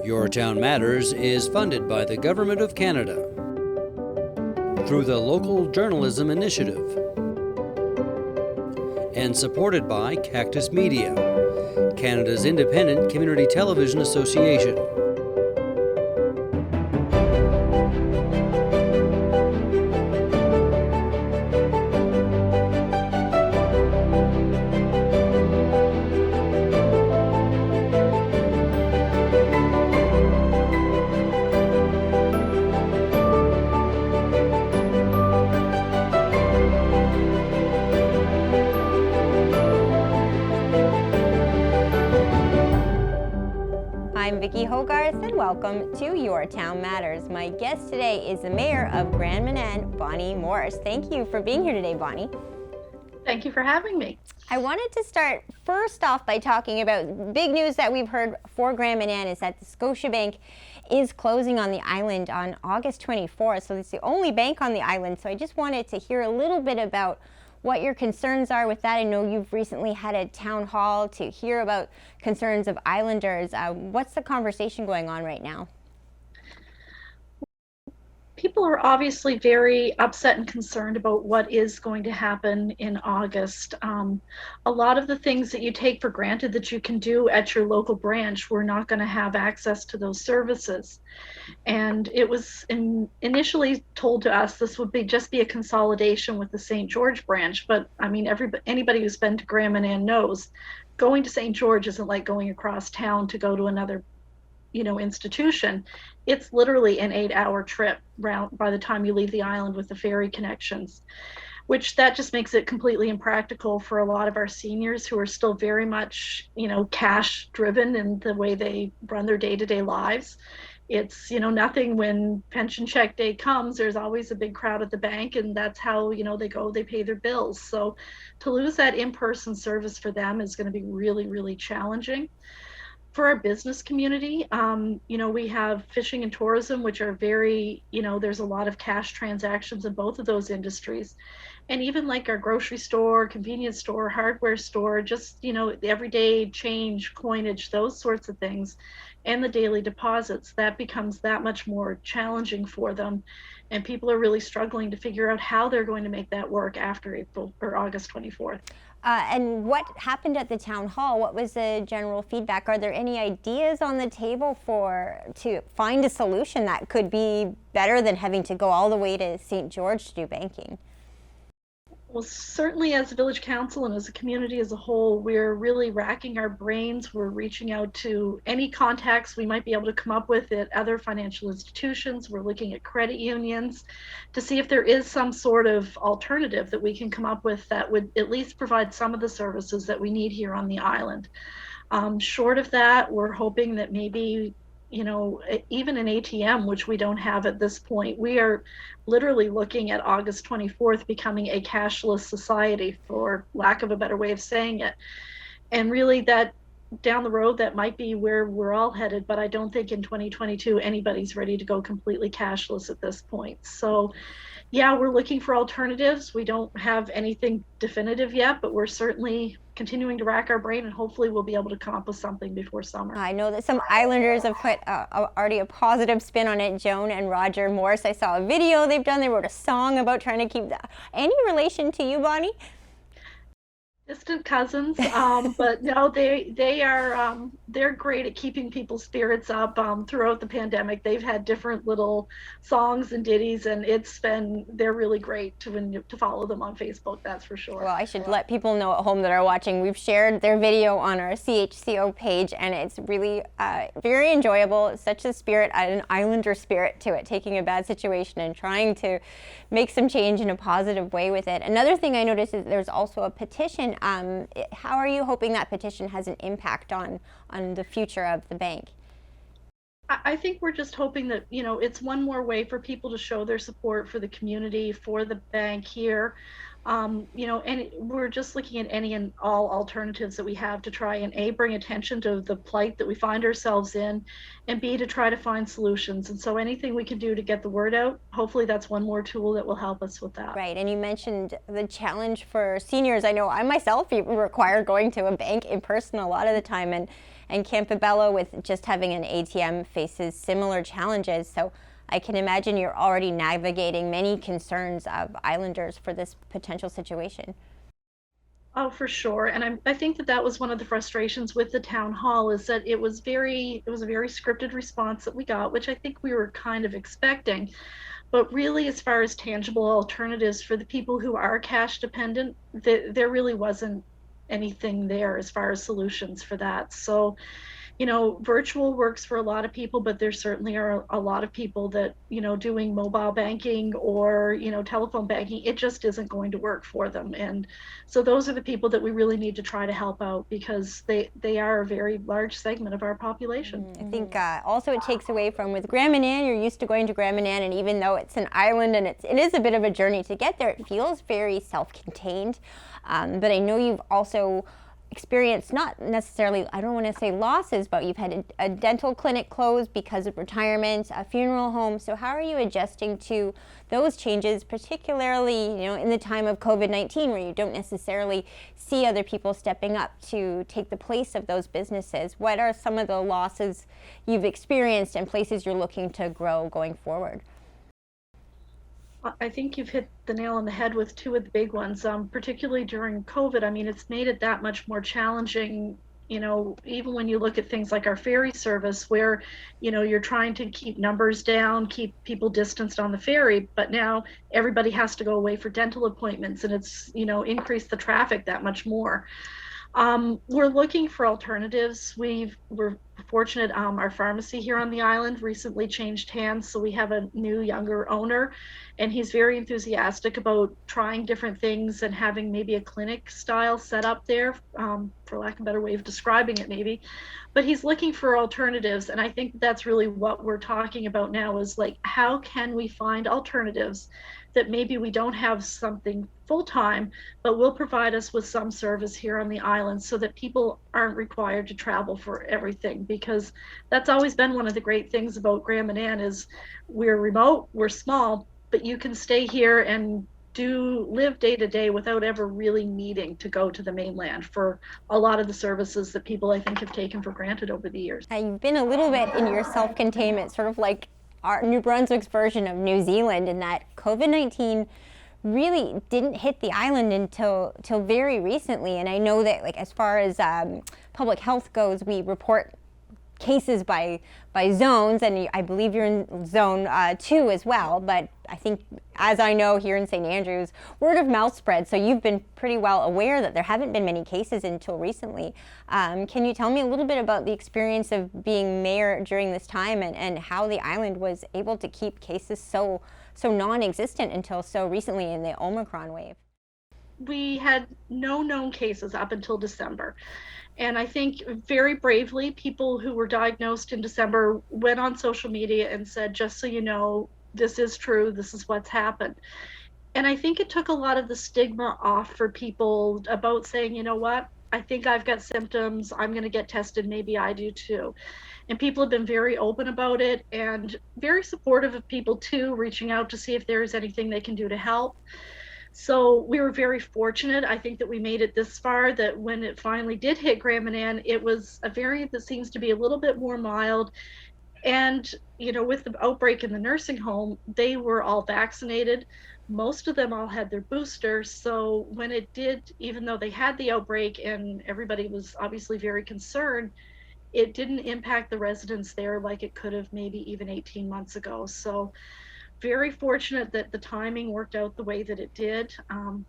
Your Town Matters is funded by the Government of Canada through the Local Journalism Initiative and supported by Cactus Media, Canada's independent community television association. I'm Vicki Hogarth and welcome to Your Town Matters. My guest today is the Mayor of Grand Manan, Bonnie Morris. Thank you for being here today, Bonnie. Thank you for having me. I wanted to start first off by talking about big news that we've heard for Grand Manan is that the Scotia Bank is closing on the island on August 24th. So it's the only bank on the island. So I just wanted to hear a little bit about what your concerns are with that. I know you've recently had a town hall to hear about concerns of islanders. What's the conversation going on right now? People are obviously very upset and concerned about what is going to happen in August. A lot of the things that you take for granted that you can do at your local branch, we're not going to have access to those services. And it was initially told to us this would just be a consolidation with the St. George branch. But I mean, anybody who's been to Grand Manan knows going to St. George isn't like going across town to go to another institution. It's literally an 8-hour trip round by the time you leave the island with the ferry connections, which that just makes it completely impractical for a lot of our seniors who are still very much, cash driven in the way they run their day-to-day lives. It's, nothing when pension check day comes, there's always a big crowd at the bank, and that's how, they pay their bills. So to lose that in-person service for them is going to be really, really challenging. For our business community, we have fishing and tourism, which are very, there's a lot of cash transactions in both of those industries. And even like our grocery store, convenience store, hardware store, just, the everyday change, coinage, those sorts of things, and the daily deposits, that becomes that much more challenging for them. And people are really struggling to figure out how they're going to make that work after April or August 24th. And what happened at the town hall? What was the general feedback? Are there any ideas on the table to find a solution that could be better than having to go all the way to St. George to do banking? Well, certainly as a village council and as a community as a whole, we're really racking our brains. We're reaching out to any contacts we might be able to come up with at other financial institutions. We're looking at credit unions to see if there is some sort of alternative that we can come up with that would at least provide some of the services that we need here on the island. Short of that, we're hoping that maybe even an ATM, which we don't have at this point. We are literally looking at August 24th becoming a cashless society, for lack of a better way of saying it. And really that down the road, that might be where we're all headed, but I don't think in 2022 anybody's ready to go completely cashless at this point. So yeah, we're looking for alternatives. We don't have anything definitive yet, but we're certainly continuing to rack our brain, and hopefully we'll be able to come up with something before summer. I know that some Islanders have put already a positive spin on it. Joan and Roger Morris, I saw a video they've done. They wrote a song about trying to keep that. Any relation to you, Bonnie? Distant cousins, but no, they are they're great at keeping people's spirits up throughout the pandemic. They've had different little songs and ditties, and they're really great to follow them on Facebook, that's for sure. Well, I should let people know at home that are watching, we've shared their video on our CHCO page, and it's really very enjoyable. It's such a spirit, an Islander spirit to it, taking a bad situation and trying to make some change in a positive way with it. Another thing I noticed is there's also a petition. How are you hoping that petition has an impact on the future of the bank? I think we're just hoping that, it's one more way for people to show their support for the community, for the bank here. And we're just looking at any and all alternatives that we have to try and A, bring attention to the plight that we find ourselves in, and B, to try to find solutions. And so anything we can do to get the word out, hopefully that's one more tool that will help us with that. Right, and you mentioned the challenge for seniors. I know I myself require going to a bank in person a lot of the time, and and Campobello, with just having an ATM, faces similar challenges. So I can imagine you're already navigating many concerns of islanders for this potential situation. Oh, for sure. And I think that that was one of the frustrations with the town hall, is that it was a very scripted response that we got, which I think we were kind of expecting. But really, as far as tangible alternatives for the people who are cash dependent, there really wasn't anything there as far as solutions for that. So, you know, virtual works for a lot of people, but there certainly are a lot of people that, you know, doing mobile banking or, you know, telephone banking, it just isn't going to work for them. And so those are the people that we really need to try to help out, because they are a very large segment of our population. I think also it takes away from, with Grand Manan, you're used to going to Grand Manan, and even though it's an island and it is a bit of a journey to get there, it feels very self-contained. But I know you've also experienced, not necessarily, I don't want to say losses, but you've had a dental clinic close because of retirement, a funeral home. So how are you adjusting to those changes, particularly, you know, in the time of COVID-19, where you don't necessarily see other people stepping up to take the place of those businesses? What are some of the losses you've experienced and places you're looking to grow going forward? I think you've hit the nail on the head with two of the big ones, particularly during COVID. I mean, it's made it that much more challenging, you know, even when you look at things like our ferry service, where, you know, you're trying to keep numbers down, keep people distanced on the ferry, but now everybody has to go away for dental appointments, and it's, you know, increased the traffic that much more. We're looking for alternatives. We're fortunate, our pharmacy here on the island recently changed hands, so we have a new, younger owner, and he's very enthusiastic about trying different things and having maybe a clinic style set up there, for lack of a better way of describing it maybe. But he's looking for alternatives, and I think that's really what we're talking about now, is like, how can we find alternatives that maybe we don't have something full-time, but will provide us with some service here on the island, so that people aren't required to travel for everything. Because that's always been one of the great things about Grand Manan, is we're remote, we're small, but you can stay here and live day to day without ever really needing to go to the mainland for a lot of the services that people, I think, have taken for granted over the years. You've been a little bit in your self-containment, sort of like our New Brunswick's version of New Zealand, in that COVID-19 really didn't hit the island until very recently. And I know that, like, as far as public health goes, we report cases by zones, and I believe you're in zone 2 as well. But I think, as I know, here in St. Andrews, word of mouth spread, so you've been pretty well aware that there haven't been many cases until recently. Can you tell me a little bit about the experience of being mayor during this time, and how the island was able to keep cases so non-existent until so recently in the Omicron wave? We had no known cases up until December. And I think very bravely, people who were diagnosed in December went on social media and said, just so you know, this is true, this is what's happened. And I think it took a lot of the stigma off for people about saying, you know what, I think I've got symptoms, I'm going to get tested, maybe I do too. And people have been very open about it, and very supportive of people too, reaching out to see if there's anything they can do to help. So we were very fortunate, I think, that we made it this far, that when it finally did hit Grand Manan, it was a variant that seems to be a little bit more mild. And, you know, with the outbreak in the nursing home, they were all vaccinated. Most of them all had their boosters. So when it did, even though they had the outbreak and everybody was obviously very concerned, it didn't impact the residents there like it could have maybe even 18 months ago. So very fortunate that the timing worked out the way that it did.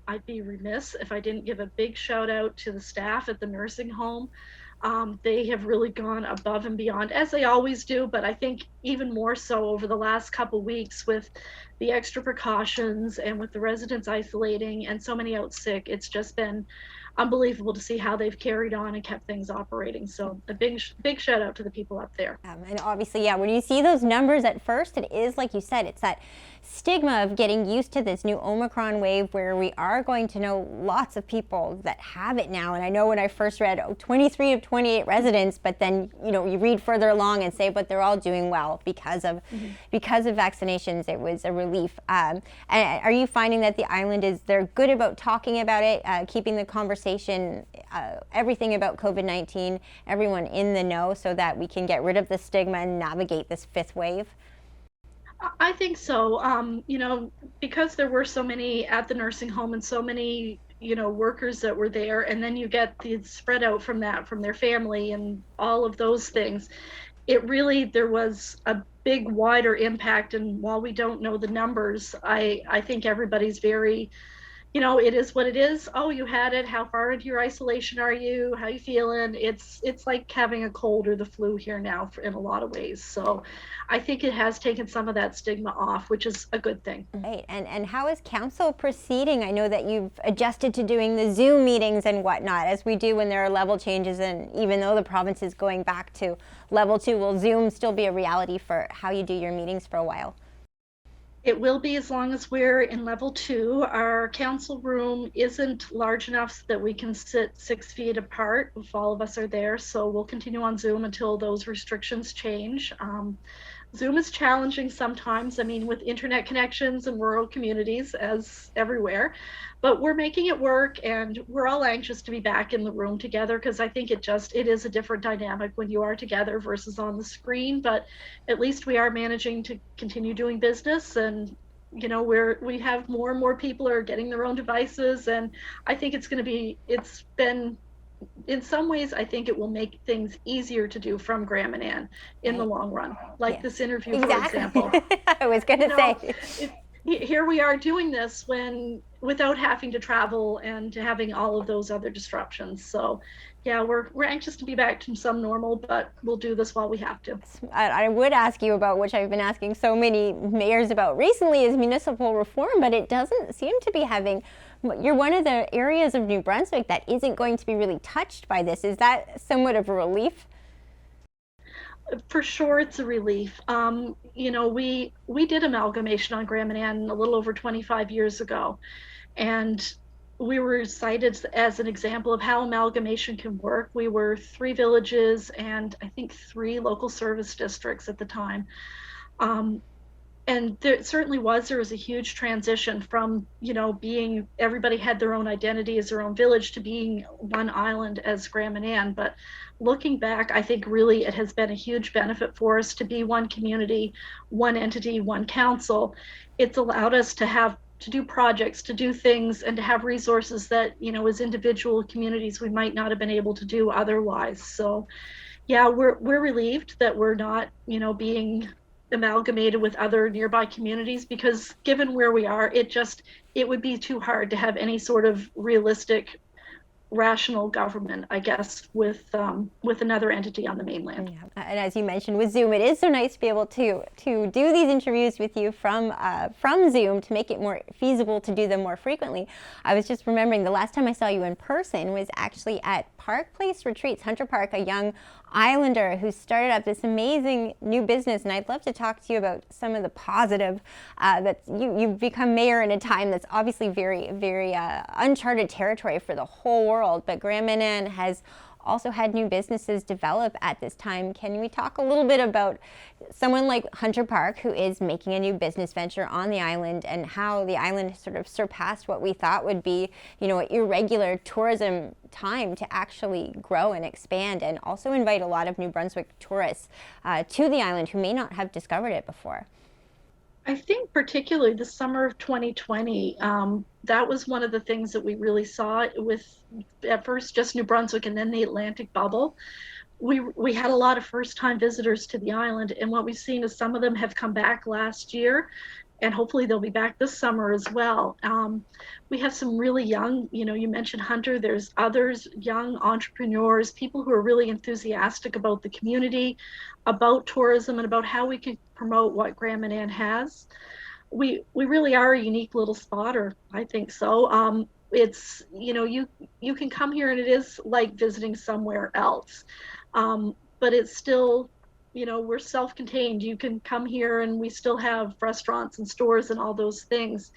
I'd be remiss if I didn't give a big shout out to the staff at the nursing home. They have really gone above and beyond, as they always do, but I think even more so over the last couple weeks, with the extra precautions and with the residents isolating and so many out sick. It's just been unbelievable to see how they've carried on and kept things operating. So a big shout out to the people up there. And obviously, yeah, when you see those numbers at first, it is, like you said, it's that stigma of getting used to this new Omicron wave, where we are going to know lots of people that have it now. And I know when I first read 23 of 28 residents, but then, you know, you read further along and say, but they're all doing well because of vaccinations. It was a relief. And are you finding that the island they're good about talking about it, keeping the conversation everything about COVID-19, everyone in the know, so that we can get rid of the stigma and navigate this fifth wave? I think so. Because there were so many at the nursing home and so many, workers that were there, and then you get the spread out from that, from their family and all of those things. There was a big, wider impact. And while we don't know the numbers, I think everybody's very, it is what it is. Oh, you had it. How far into your isolation are you? How you feeling? It's like having a cold or the flu here now in a lot of ways. So I think it has taken some of that stigma off, which is a good thing. Right. And how is council proceeding? I know that you've adjusted to doing the Zoom meetings and whatnot, as we do when there are level changes. And even though the province is going back to level 2, will Zoom still be a reality for how you do your meetings for a while? It will be, as long as we're in level 2. Our council room isn't large enough so that we can sit 6 feet apart if all of us are there. So we'll continue on Zoom until those restrictions change. Zoom is challenging sometimes, with internet connections in rural communities, as everywhere, but we're making it work, and we're all anxious to be back in the room together, because I think it is a different dynamic when you are together versus on the screen. But at least we are managing to continue doing business, and we have more and more people are getting their own devices, and I think it's been, in some ways, I think it will make things easier to do from Graham and Ann in the long run, like this interview, exactly. For example. I was going to say. Here we are doing this without having to travel and having all of those other disruptions. So yeah, we're anxious to be back to some normal, but we'll do this while we have to. I would ask you about, which I've been asking so many mayors about recently, is municipal reform, but it doesn't seem to be having. You're one of the areas of New Brunswick that isn't going to be really touched by this. Is that somewhat of a relief? For sure, it's a relief. We did amalgamation on Graham and Ann a little over 25 years ago, and we were cited as an example of how amalgamation can work. We were 3 villages and I think 3 local service districts at the time. And there was a huge transition from, being, everybody had their own identity as their own village, to being one island as Graham and Ann. But looking back, I think really it has been a huge benefit for us to be one community, one entity, one council. It's allowed us to do projects, to do things, and to have resources that, as individual communities, we might not have been able to do otherwise. So yeah, we're relieved that we're not, being amalgamated with other nearby communities, because given where we are, it would be too hard to have any sort of realistic, rational government, I guess, with another entity on the mainland. Yeah. And as you mentioned with Zoom, it is so nice to be able to do these interviews with you from Zoom, to make it more feasible to do them more frequently. I was just remembering the last time I saw you in person was actually at Park Place Retreats, Hunter Park, a young Islander who started up this amazing new business. And I'd love to talk to you about some of the positive that you've become mayor in a time that's obviously very, very uncharted territory for the whole world. But Graham and Ann has also had new businesses develop at this time. Can we talk a little bit about someone like Hunter Park, who is making a new business venture on the island, and how the island sort of surpassed what we thought would be, an irregular tourism time, to actually grow and expand, and also invite a lot of New Brunswick tourists to the island who may not have discovered it before? I think particularly the summer of 2020, that was one of the things that we really saw with, at first, just New Brunswick and then the Atlantic bubble. We had a lot of first-time visitors to the island, and what we've seen is some of them have come back last year, and hopefully they'll be back this summer as well. We have some really young, you mentioned Hunter, there's others, young entrepreneurs, people who are really enthusiastic about the community, about tourism, and about how we can promote what Graham and Ann has. We really are a unique little spot, or I think so. It's, you can come here and it is like visiting somewhere else, but it's still, we're self-contained. You can come here and we still have restaurants and stores and all those things.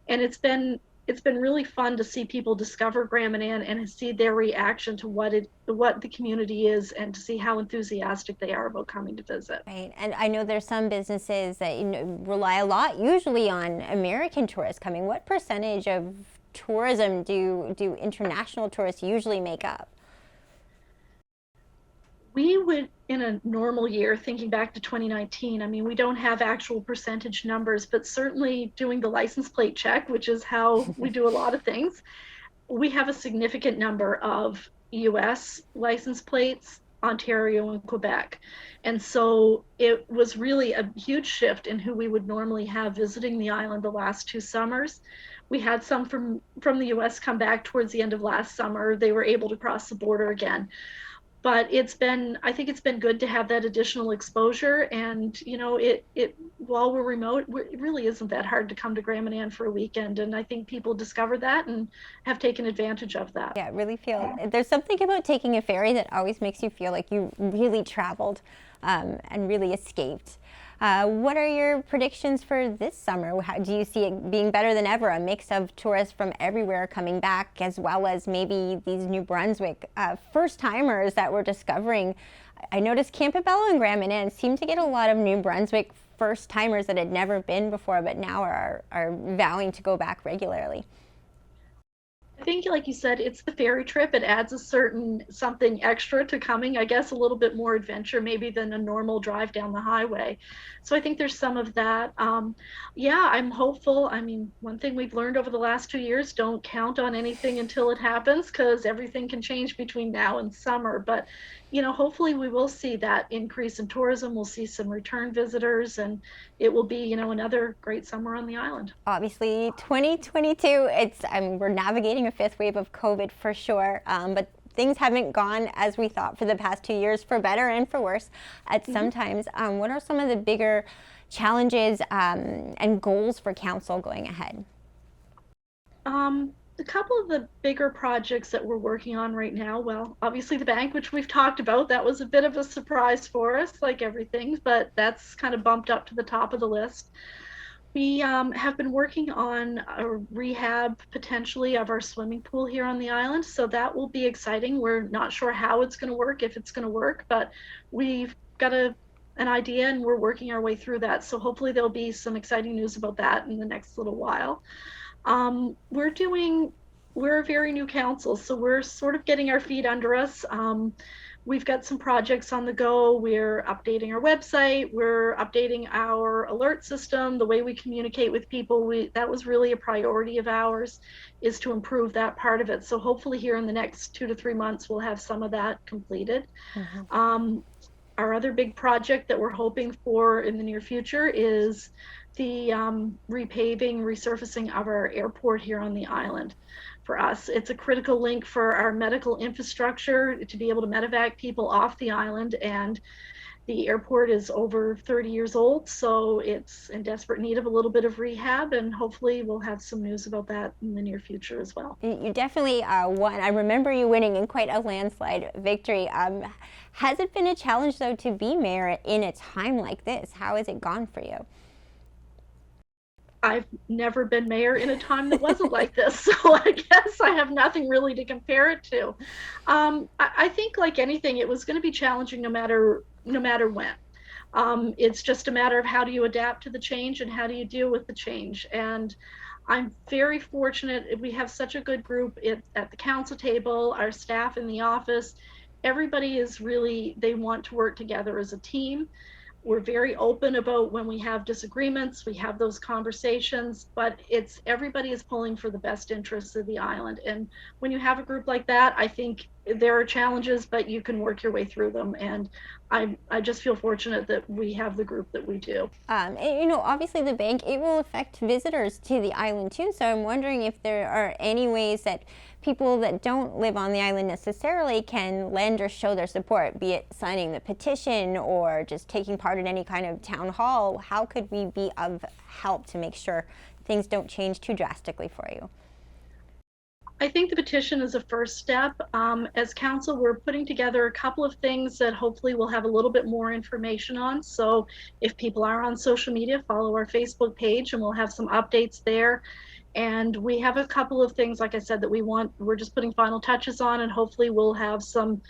And it's been really fun to see people discover Graham and Ann and see their reaction to what the community is, and to see how enthusiastic they are about coming to visit. Right, and I know there's some businesses that rely a lot, usually, on American tourists coming. What percentage of tourism do international tourists usually make up? We would, in a normal year, thinking back to 2019, I mean, we don't have actual percentage numbers, but certainly doing the license plate check, which is how we do a lot of things, we have a significant number of US license plates, Ontario and Quebec. And so it was really a huge shift in who we would normally have visiting the island the last 2 summers. We had some from the US come back towards the end of last summer. They were able to cross the border again. But I think it's been good to have that additional exposure. And, you know, while we're remote, it really isn't that hard to come to Grand Manan for a weekend. And I think people discovered that and have taken advantage of that. Yeah, really feel, there's something about taking a ferry that always makes you feel like you really traveled and really escaped. What are your predictions for this summer? How do you see it being better than ever? A mix of tourists from everywhere coming back, as well as maybe these New Brunswick first-timers that we're discovering. I noticed Campobello and Grand Manan seem to get a lot of New Brunswick first-timers that had never been before, but now are vowing to go back regularly. I think, like you said, it's the ferry trip. It adds a certain something extra to coming, I guess, a little bit more adventure maybe than a normal drive down the highway. So I think there's some of that. Yeah, I'm hopeful. I mean, one thing we've learned over the last 2 years, don't count on anything until it happens, because everything can change between now and summer. But, you know, hopefully we will see that increase in tourism. We'll see some return visitors, and it will be, you know, another great summer on the island. Obviously, 2022, we're navigating a 5th wave of COVID for sure, but things haven't gone as we thought for the past 2 years, for better and for worse at some times. What are some of the bigger challenges and goals for council going ahead? A couple of the bigger projects that we're working on right now, well, obviously the bank, which we've talked about, that was a bit of a surprise for us, like everything, but that's kind of bumped up to the top of the list. We have been working on a rehab potentially of our swimming pool here on the island, so that will be exciting. We're not sure how it's going to work, if it's going to work, but we've got an idea and we're working our way through that. So hopefully there'll be some exciting news about that in the next little while. We're a very new council, so we're sort of getting our feet under us. We've got some projects on the go. We're updating our website. We're updating our alert system, the way we communicate with people. That was really a priority of ours, is to improve that part of it. So hopefully here in the next 2 to 3 months, we'll have some of that completed. Mm-hmm. Our other big project that we're hoping for in the near future is the repaving, resurfacing of our airport here on the island. For us, it's a critical link for our medical infrastructure to be able to medevac people off the island, and the airport is over 30 years old, so it's in desperate need of a little bit of rehab, and hopefully we'll have some news about that in the near future as well. You definitely won. I remember you winning in quite a landslide victory. Has it been a challenge, though, to be mayor in a time like this? How has it gone for you? I've never been mayor in a time that wasn't like this, so I guess I have nothing really to compare it to. I think, like anything, it was going to be challenging no matter when. It's just a matter of how do you adapt to the change and how do you deal with the change. And I'm very fortunate. We have such a good group at the council table, our staff in the office. Everybody is really, they want to work together as a team. We're very open about when we have disagreements, we have those conversations, but everybody is pulling for the best interests of the island. And when you have a group like that, I think there are challenges, but you can work your way through them. And I just feel fortunate that we have the group that we do. You know, obviously the bank, it will affect visitors to the island too. So I'm wondering if there are any ways that people that don't live on the island necessarily can lend or show their support, be it signing the petition or just taking part in any kind of town hall. How could we be of help to make sure things don't change too drastically for you? I think the petition is a first step. As council, we're putting together a couple of things that hopefully we'll have a little bit more information on. So if people are on social media, follow our Facebook page and we'll have some updates there. And we have a couple of things, like I said, that we're just putting final touches on, and hopefully we'll have some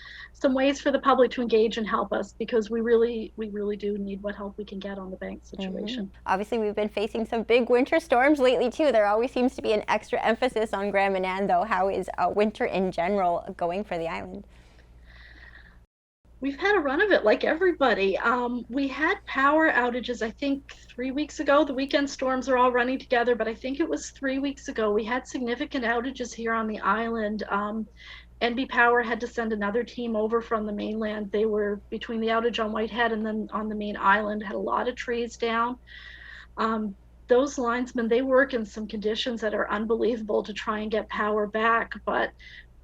ways for the public to engage and help us, because we really do need what help we can get on the bank situation. Obviously, we've been facing some big winter storms lately too. There always seems to be an extra emphasis on Grand Manan, though. How is winter in general going for the island? We've had a run of it like everybody. We had power outages, I think 3 weeks ago. The weekend storms are all running together, but I think it was 3 weeks ago. We had significant outages here on the island. NB Power had to send another team over from the mainland. They were between the outage on Whitehead and then on the main island, had a lot of trees down. Those linesmen, they work in some conditions that are unbelievable to try and get power back, but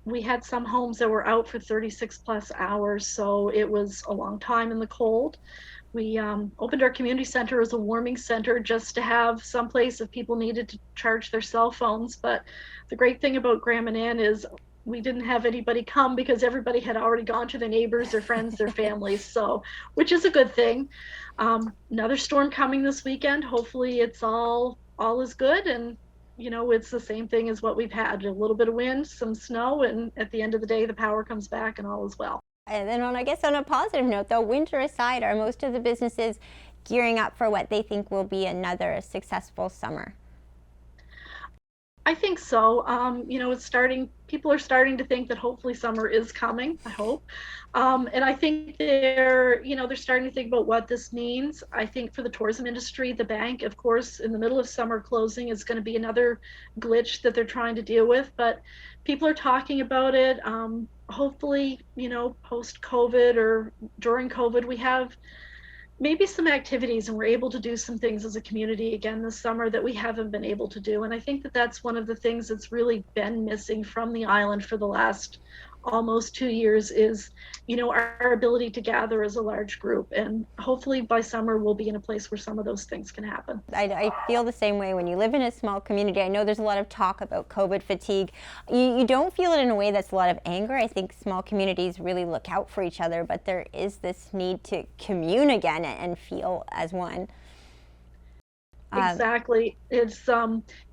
we had some homes that were out for 36 plus hours, so it was a long time in the cold. We opened our community center as a warming center just to have some place if people needed to charge their cell phones. But the great thing about Grand Manan is we didn't have anybody come because everybody had already gone to their neighbors, their friends, their families, so which is a good thing. Another storm coming this weekend. Hopefully it's all is good, and it's the same thing as what we've had, a little bit of wind, some snow, and at the end of the day, the power comes back and all is well. And then on a positive note, though, winter aside, are most of the businesses gearing up for what they think will be another successful summer? I think so. It's starting. People are starting to think that hopefully summer is coming. I hope, and I think they're starting to think about what this means. I think for the tourism industry, the bank, of course, in the middle of summer closing is going to be another glitch that they're trying to deal with. But people are talking about it. Hopefully, post COVID or during COVID, we have maybe some activities and we're able to do some things as a community again this summer that we haven't been able to do. And I think that that's one of the things that's really been missing from the island for the last almost 2 years is, our ability to gather as a large group. And hopefully by summer we'll be in a place where some of those things can happen. I feel the same way. When you live in a small community, I know there's a lot of talk about COVID fatigue. You don't feel it in a way that's a lot of anger. I think small communities really look out for each other, but there is this need to commune again and feel as one. Exactly. It's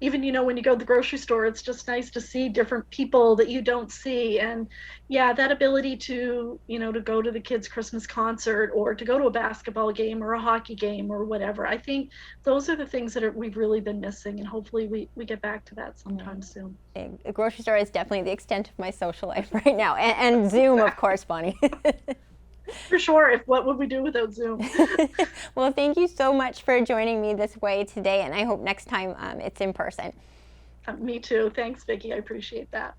even when you go to the grocery store, it's just nice to see different people that you don't see. And yeah, that ability to to go to the kids' Christmas concert or to go to a basketball game or a hockey game or whatever, I think those are the things that we've really been missing, and hopefully we get back to that sometime soon. A grocery store is definitely the extent of my social life right now, and Zoom, of course, Bonnie. For sure. What would we do without Zoom? Well, thank you so much for joining me this way today, and I hope next time it's in person. Me too. Thanks, Vicki. I appreciate that.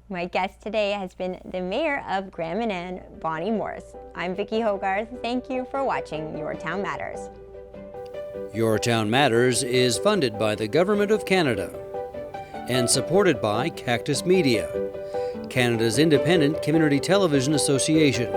My guest today has been the Mayor of Grand Manan, Bonnie Morse. I'm Vicki Hogarth. Thank you for watching Your Town Matters. Your Town Matters is funded by the Government of Canada and supported by Cactus Media, Canada's independent community television association.